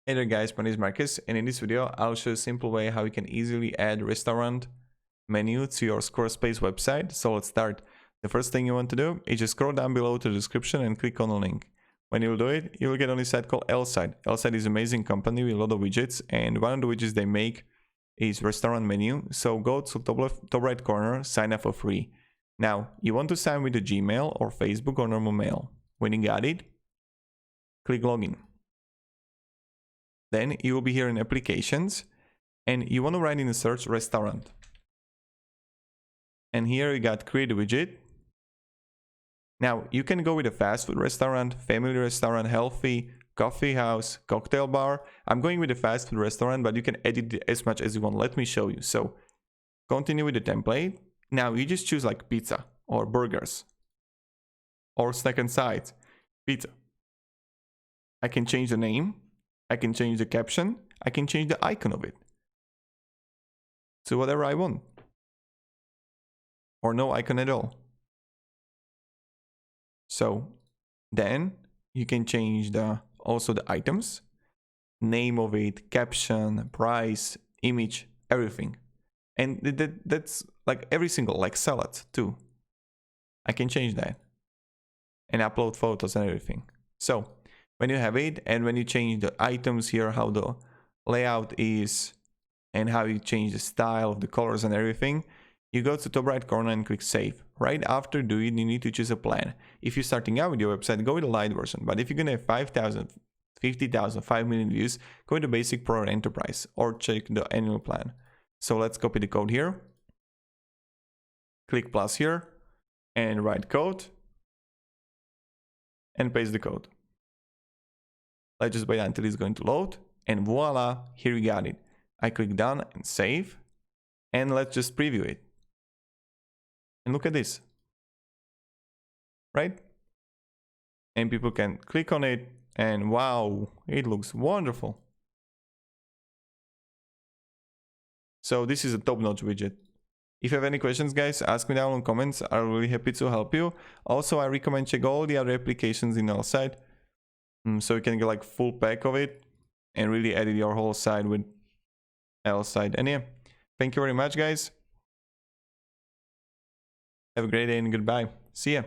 Hey there guys, my name is Marcus, and in this video I'll show you a simple way how you can easily add restaurant menu to your Squarespace website. So let's start. The first thing you want to do is just scroll down below to the description and click on the link. When you'll do it, you will get on this site called Placeit. Placeit is an amazing company with a lot of widgets, and one of the widgets they make is restaurant menu. So go to top right corner, sign up for free. Now you want to sign with a Gmail or Facebook or normal mail. When you got it, click login. Then you will be here in applications and you want to write in the search restaurant. And here you got create a widget. Now you can go with a fast food restaurant, family restaurant, healthy, coffee house, cocktail bar. I'm going with a fast food restaurant, but you can edit it as much as you want. Let me show you. So continue with the template. Now you just choose like pizza or burgers or snack and sides. Pizza. I can change the name. I can change the caption, I can change the icon of it. So whatever I want. Or no icon at all. So then you can change also the items, name of it, caption, price, image, everything. And that's like every single, like salad too. I can change that. And upload photos and everything. So when you have it, and when you change the items here, how the layout is, and how you change the style, the colors and everything, you go to top right corner and click save. Right after doing, you need to choose a plan. If you're starting out with your website, go with the light version. But if you're gonna have 5,000, 50,000, 5 million views, go into basic, pro, or enterprise, or check the annual plan. So let's copy the code here. Click plus here, and write code, and paste the code. Let's just wait until it's going to load, and voila, here we got it. I click done and save, and let's just preview it. And look at this, right? And people can click on it, and wow, it looks wonderful. So this is a top-notch widget. If you have any questions, guys, ask me down in comments. I'm really happy to help you. Also, I recommend check all the other applications in our site. So you can get like full pack of it and really edit your whole site with Placeit. And yeah, thank you very much, guys. Have a great day and goodbye. See ya.